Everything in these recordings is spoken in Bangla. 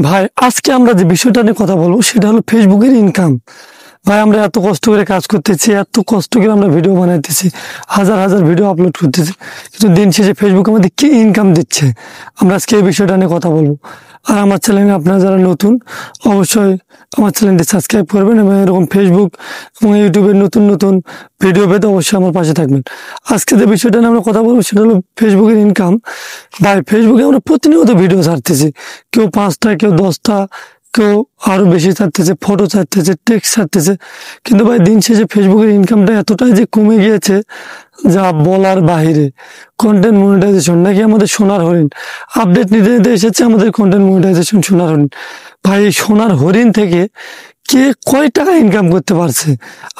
ভাই আজকে আমরা যে বিষয়টা নিয়ে কথা বলবো সেটা হলো ফেসবুকের ইনকাম। ভাই আমরা এত কষ্ট করে কাজ করতেছি, এত কষ্ট করে আমরা ভিডিও বানাইতেছি, হাজার হাজার ভিডিও আপলোড করতেছি, কিন্তু দিন শেষে ফেসবুক আমাদের কি ইনকাম দিচ্ছে, আমরা আজকে এই বিষয়টা নিয়ে কথা বলবো। আর আমার চ্যানেলে আপনারা যারা নতুন অবশ্যই আমার চ্যানেলটি সাবস্ক্রাইব করবেন এবং এরকম ফেসবুক এবং ইউটিউবের নতুন নতুন ভিডিও পেতে অবশ্যই আমার পাশে থাকবেন। আজকে যে বিষয়টা নিয়ে আমরা কথা বলবো সেটা হলো ফেসবুকের ইনকাম। ভাই ফেসবুকে আমরা প্রতিনিয়ত ভিডিও ছাড়তেছি, কেউ 5টা, কেউ 10টা, কেউ আরো বেশি ছাড়তেছে, ফটো ছাড়তেছে, টেক্সট ছাড়তেছে, কিন্তু ভাই দিন শেষে ফেসবুকের ইনকামটা এতটাই যে কমে গিয়েছে যা বলার বাহিরে। কন্টেন্ট মনিটাইজেশন নাকি আমাদের সোনার হরিণ, আপডেট নিতে নিতে এসেছে আমাদের কন্টেন্ট মনিটাইজেশন সোনার হরিণ। ভাই এই সোনার হরিণ থেকে কে কয় টাকা ইনকাম করতে পারছে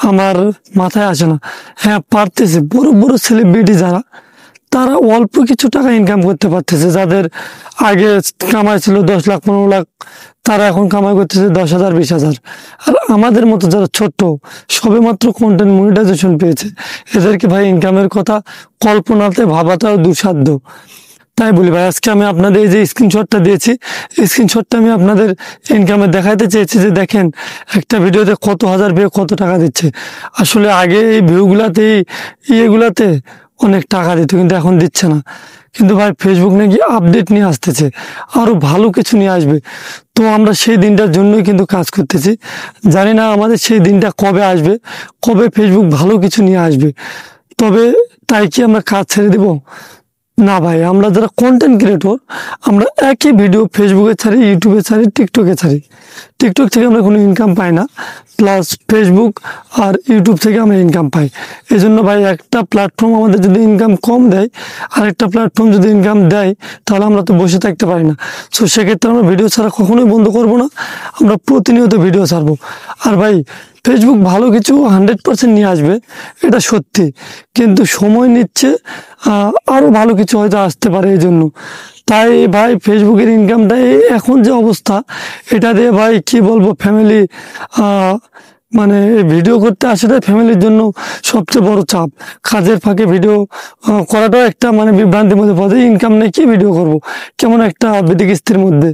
আমার মাথায় আসে না। হ্যাঁ পারতেছে, বড় বড় সেলিব্রিটি যারা, তারা অল্প কিছু টাকা ইনকাম করতে পারতেছে। যাদের আগে কামাই ছিল 10 লাখ 15 লাখ, তারা এখন কামাই করতেছে 10,000 20,000। আর আমাদের মতো যারা ছোট্ট, সবে মাত্র কন্টেন্ট মনিটাইজেশন পেয়েছে, এদেরকে ভাই ইনকামের কথা কল্পনাতে ভাবাটাও দুঃসাধ্য। তাই বলি ভাই আজকে আমি আপনাদের এই যে স্ক্রিনশটটা দিয়েছি, এই স্ক্রিনশটটা আমি আপনাদের ইনকামে দেখাইতে চেয়েছি যে দেখেন একটা ভিডিওতে কত হাজার ভিউ কত টাকা দিচ্ছে। আসলে আগে এই ভিউগুলাতে ইয়েগুলাতে অনেক টাকা দিত, কিন্তু এখন দিচ্ছে না। কিন্তু ভাই ফেসবুক নাকি আপডেট নিয়ে আসতেছে, আরো ভালো কিছু নিয়ে আসবে। তো আমরা সেই দিনটার জন্যই কিন্তু কাজ করতেছি। জানি না আমাদের সেই দিনটা কবে আসবে, কবে ফেসবুক ভালো কিছু নিয়ে আসবে। তবে তাই কি আমরা কাজ ছেড়ে দেব? না ভাই, আমরা যারা কন্টেন্ট ক্রিয়েটর, আমরা একই ভিডিও ফেসবুকে ছাড়ি, ইউটিউবে ছাড়ি, টিকটকে ছাড়ি। টিকটক থেকে আমরা কোনো ইনকাম পাই না, প্লাস ফেসবুক আর ইউটিউব থেকে আমরা ইনকাম পাই। এই জন্য ভাই একটা প্ল্যাটফর্ম আমাদের যদি ইনকাম কম দেয়, আর একটা প্ল্যাটফর্ম যদি ইনকাম দেয়, তাহলে আমরা তো বসে থাকতে পারি না। সো সেক্ষেত্রে আমরা ভিডিও ছাড়া কখনোই বন্ধ করব না, আমরা প্রতিনিয়ত ভিডিও ছাড়বো। আর ভাই ফেসবুক ভালো কিছু 100% নিয়ে আসবে, এটা সত্যি, কিন্তু সময় নিচ্ছে, আরো ভালো কিছু হয়তো আসতে পারে এই জন্য। তাই ভাই ফেসবুকের ইনকামটা এখন যে অবস্থা, এটা দিয়ে ভাই কি বলবো, ফ্যামিলি মানে ভিডিও করতে আসাটাই ফ্যামিলির জন্য সবচেয়ে বড় চাপ। কাজের ফাঁকে ভিডিও করাটাও একটা মানে বিভ্রান্তির মধ্যে পড়ে, ইনকাম নেই কি ভিডিও করব, কেমন একটা বিদিকিস্তির মধ্যে।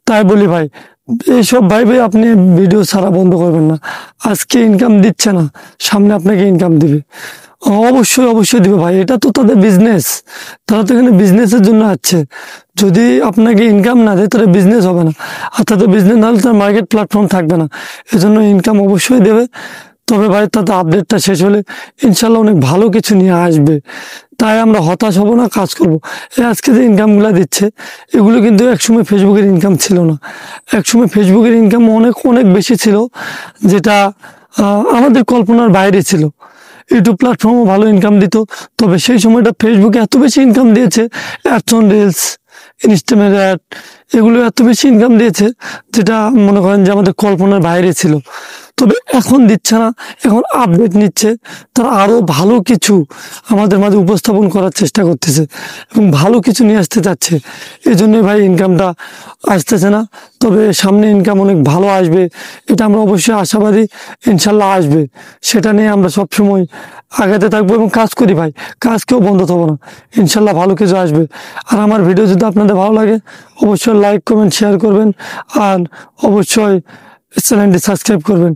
তাই বলি ভাই এইসব ভাইবে আপনি ভিডিও ছাড়া বন্ধ করবেন না। আজকে ইনকাম দিচ্ছে না, সামনে আপনাকে ইনকাম দিবে, অবশ্যই অবশ্যই দিবে ভাই। এটা তো তাদের বিজনেস, তারা তো এখানে বিজনেসের জন্য আছে। যদি আপনাকে ইনকাম না দেয় তাহলে বিজনেস হবে না, আর তাদের বিজনেস না হলে তার মার্কেট প্ল্যাটফর্ম থাকবে না। এজন্য ইনকাম অবশ্যই দেবে। তবে ভাই তাতে আপডেটটা শেষ হলে ইনশাল্লাহ অনেক ভালো কিছু নিয়ে আসবে। তাই আমরা হতাশ হব না, কাজ করব। এই আজকে যে ইনকামগুলো দিচ্ছে, এগুলো কিন্তু একসময় ফেসবুকের ইনকাম ছিল না। একসময় ফেসবুকের ইনকাম অনেক অনেক বেশি ছিল, যেটা আমাদের কল্পনার বাইরে ছিল। ইউটিউব প্ল্যাটফর্মও ভালো ইনকাম দিত, তবে সেই সময়টা ফেসবুকে এত বেশি ইনকাম দিয়েছে, অ্যাডস অন রিলস, ইনস্টাগ্রামের অ্যাড, এগুলো এত বেশি ইনকাম দিয়েছে যেটা মনে করেন যে আমাদের কল্পনার বাইরে ছিল। তবে এখন দিচ্ছে না, এখন আপডেট নিচ্ছে, তারা আরো ভালো কিছু আমাদের মাঝে উপস্থাপন করার চেষ্টা করতেছে এবং ভালো কিছু নিয়ে আসতে চাচ্ছে। এই জন্যই ভাই ইনকামটা আসতেছে না। তবে সামনে ইনকাম অনেক ভালো আসবে, এটা আমরা অবশ্যই আশাবাদী, ইনশাল্লাহ আসবে। সেটা নিয়ে আমরা সবসময় আগাতে থাকবো এবং কাজ করি ভাই, কাজ কেউ বন্ধ থাকবো না, ইনশাল্লাহ ভালো কিছু আসবে। আর আমার ভিডিও যদি আপনাদের ভালো লাগে অবশ্যই লাইক কমেন্ট শেয়ার করবেন, আর অবশ্যই চ্যানেলটি সাবস্ক্রাইব করবেন।